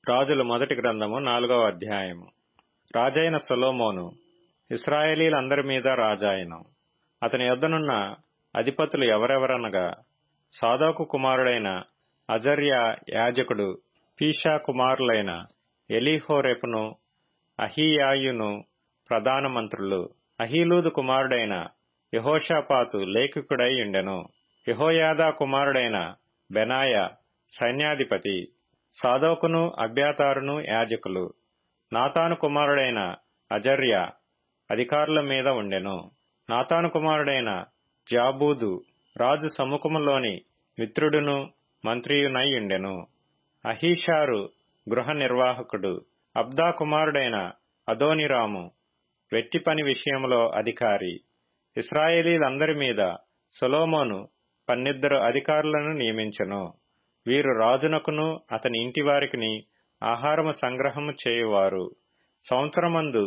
రాజుల మొదటి గ్రంథము 4వ అధ్యాయము. రాజైన సొలొమోను ఇశ్రాయేలీలందరి మీద రాజాయెను. అతని యొద్దనున్న అధిపతులు ఎవరెవరనగా, సాదోకు కుమారుడైన అజర్యా యాజకుడు, పీషా కుమారులైన ఎలీహోరెపును, అహీయాయును ప్రధాన మంత్రులు. అహీలూదు కుమారుడైన యెహోషాపాతు లేఖికుడై ఉండెను. యెహోయాదా కుమారుడైన బెనాయా సైన్యాధిపతి. సాదోకును అబ్యాతారును యాజకులు. నాతాను కుమారుడైన అజర్యా అధికారుల మీద ఉండెను. నాతాను కుమారుడైన జాబూదు రాజు సముఖములోని మిత్రుడును మంత్రియునై ఉండెను. అహీషారు గృహ నిర్వాహకుడు. అబ్దా కుమారుడైన అదోనిరాము వెట్టి పని విషయంలో అధికారి. ఇశ్రాయేలీలందరి మీద సొలొమోను 12 అధికారులను నియమించెను. వీరు రాజునకును అతని ఇంటివారికిని ఆహారము సంగ్రహము చేయువారు. సంవత్సరమందు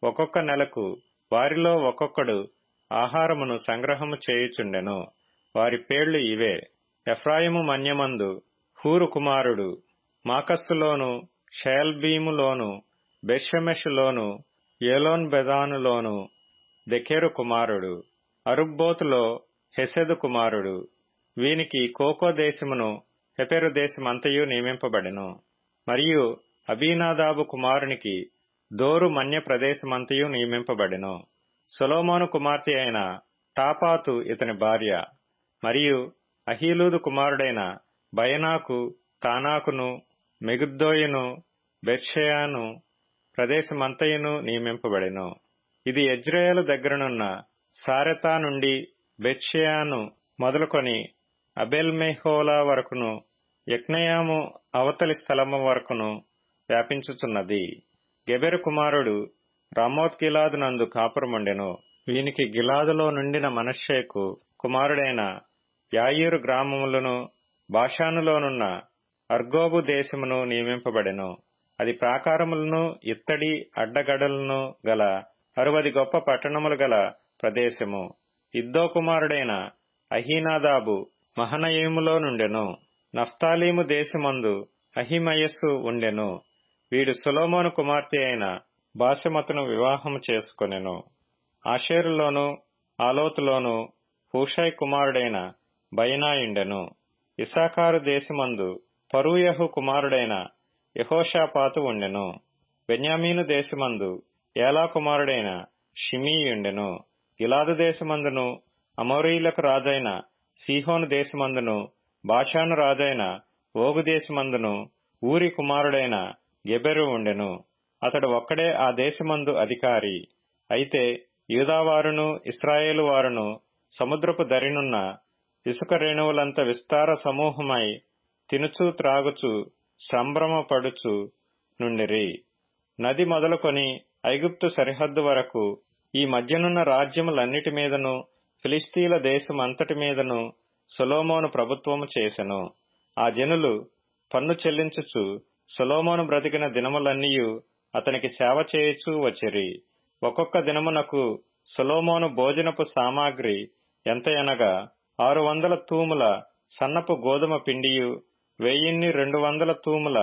ఒక్కొక్క నెలకు వారిలో ఒక్కొక్కడు ఆహారమును సంగ్రహము చేయుచుండెను. వారి పేర్లు ఇవే: ఎఫ్రాయిము మన్యమందు హూరు కుమారుడు, మాకస్సులోను, షయల్బీములోను, బెత్షెమెషులోను, ఏలోన్ బెదానులోను దెకెరు కుమారుడు. అరుబ్బోతులో హెసెదు కుమారుడు. వీనికి కోకో దేశమును హెపెరు దేశమంతయు నియమింపబడెను. మరియు అబీనాదాబు కుమారునికి దోరు మన్య ప్రదేశమంతయు నియమింపబడెను. సొలొమోను కుమార్తె అయిన టాపాతు ఇతని భార్య. మరియు అహీలూదు కుమారుడైన బయనాకు తానాకును, మెగిద్దోయును, బెత్షెయాను ప్రదేశమంతయును నియమింపబడెను. ఇది యెజ్రెయేలు దగ్గరనున్న సారెతా నుండి బెత్షెయాను మొదలుకొని అబేల్మెహోలా వరకును, యక్నెయాము అవతలి స్థలము వరకును వ్యాపించుచున్నది. గెబెరు కుమారుడు రామోత్ గిలాదు నందు కాపురముండెను. వీనికి గిలాదులో నుండిన మనష్షేకు కుమారుడైన యాయీరు గ్రామములను, బాషానులోనున్న అర్గోబు దేశమును నియమింపబడెను. అది ప్రాకారములను, ఇత్తడి అడ్డగడలను గల 60 గొప్ప పట్టణములు గల ప్రదేశము. ఇద్దో కుమారుడైన అహీనాదాబు మహనయీములో నుండెను. నఫ్తాలీము దేశమందు అహిమయస్సు ఉండెను. వీడు సొలొమోను కుమార్తె అయిన బాశెమతును వివాహము చేసుకొనెను. ఆషేరులోను ఆలోతులోను హూషై కుమారుడైన బయనాయుండెను. ఇస్సాకారు దేశమందు పరూయహు కుమారుడైన యెహోషాపాతు ఉండెను. బెన్యామీను దేశమందు ఏలా కుమారుడైన షిమీయుండెను. గిలాదు దేశమందును, అమోరీయులకు రాజైన సీహోను దేశమందును, బాషాను రాజైన ఓగు దేశమందును ఊరి కుమారుడైన గెబెరు ఉండెను. అతడు ఒక్కడే ఆ దేశమందు అధికారి. అయితే యూదావారును ఇశ్రాయేలు వారును సముద్రపు దరినున్న ఇసుక రేణువులంత విస్తార సమూహమై తినుచు త్రాగుచు సంభ్రమపడుచు నుండిరి. నది మొదలుకొని ఐగుప్తు సరిహద్దు వరకు ఈ మధ్యనున్న రాజ్యములన్నిటి మీదను, ఫిలిస్తీన్ల దేశమంతటి మీదను సొలొమోను ప్రభుత్వము చేసెను. ఆ జనులు పన్ను చెల్లించుచు సొలొమోను బ్రతికిన దినములన్నీయు అతనికి సేవ చేయుచూ వచ్చిరి. ఒక్కొక్క దినమునకు సొలొమోను భోజనపు సామాగ్రి ఎంతయనగా 600 తూముల సన్నపు గోధుమ పిండియు, 1200 తూముల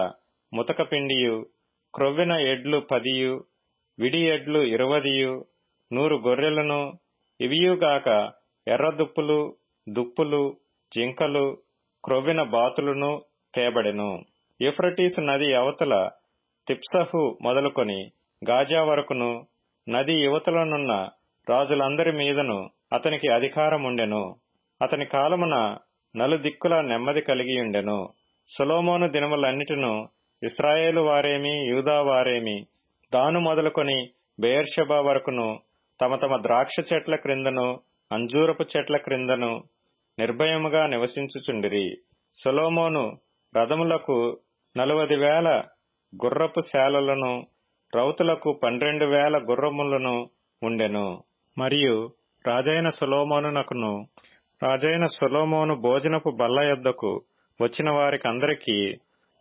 ముతక పిండియు, క్రొవ్విన ఎడ్లు 10, విడి ఎడ్లు 20, 100 గొర్రెలను, ఇవియుగాక ఎర్రదుప్పులు, దుప్పులు, జింకలు, క్రొవ్విన బాతులను తేబడెను. యూఫ్రటీసు నది అవతల తిప్సహు మొదలుకొని గాజా వరకును, నది యువతలనున్న రాజులందరి మీదను అతనికి అధికారముండెను. అతని కాలమున నలుదిక్కుల నెమ్మది కలిగియుండెను. సొలొమోను దినములన్నిటిను ఇశ్రాయేలు వారేమి, యూదా వారేమి దాను మొదలుకొని బెయేర్షెబా వరకును తమ తమ ద్రాక్ష చెట్ల క్రిందను, అంజూరపు చెట్ల క్రిందను నిర్భయముగా నివసించుచుండిరి. సొలొమోను రథములకు 40,000 గుర్రపు శాలలను, రౌతులకు 12,000 గుర్రములను ఉండెను. మరియు రాజైన సొలొమోను భోజనపు బల్ల యొద్దకు వచ్చిన వారికందరికీ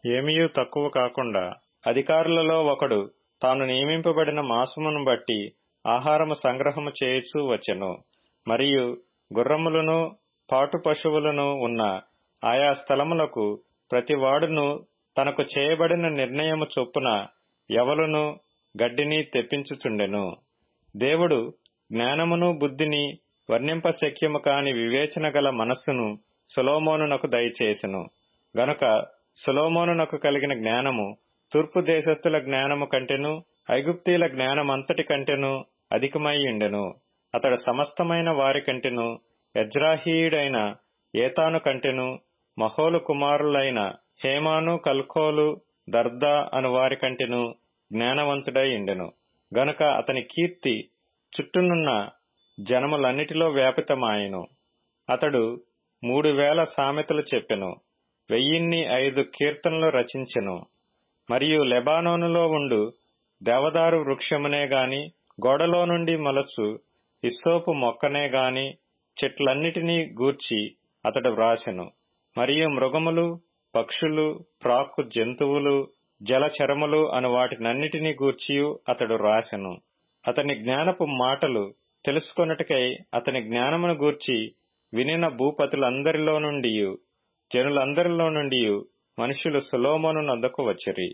ఏమీయూ తక్కువ కాకుండా అధికారులలో ఒకడు తాను నియమింపబడిన మాసమును బట్టి ఆహారము సంగ్రహము చేయుచూ వచ్చెను. మరియు గుర్రములను, పాటు పశువులను ఉన్న ఆయా స్థలములకు ప్రతివాడును తనకు చేయబడిన నిర్ణయము చొప్పున ఎవలును గడ్డిని తెప్పించుచుండెను. దేవుడు జ్ఞానమును బుద్ధిని వర్ణింపశక్యము కాని వివేచన గల మనస్సును సొలొమోనునకు దయచేసెను. గనుక సొలొమోనునకు కలిగిన జ్ఞానము తూర్పు దేశస్థుల జ్ఞానము కంటెను ఐగుప్తీల జ్ఞానమంతటి కంటెను అధికమై ఉండెను. అతడు సమస్తమైన వారి కంటెను ఎజ్రాహీయుడైన ఏతాను కంటెను మహోలు కుమారులైన హేమాను కల్కోలు దర్దా అను వారి కంటెను జ్ఞానవంతుడై ఉండెను. గనుక అతని కీర్తి చుట్టూనున్న జనములన్నిటిలో వ్యాపితమాయెను. అతడు 3000 సామెతలు చెప్పెను, 1005 కీర్తనలు రచించెను. మరియు లెబానోనులో ఉండు దేవదారు వృక్షమునే గాని గోడలో నుండి మొలచు హిస్సోపు మొక్కనే గాని చెట్లన్నిటినీ గూర్చి అతడు వ్రాసెను. మరియు మృగములు, పక్షులు, ప్రాకు జంతువులు, జలచరములు అను వాటినన్నిటినీ గూర్చియు అతడు రాసెను. అతని జ్ఞానపు మాటలు తెలుసుకొనుటకై అతని జ్ఞానమును గూర్చి వినిన భూపతులందరిలో నుండియు జనులందరిలో నుండియు మనుషులు సొలొమోను నొద్దకు వచ్చిరి.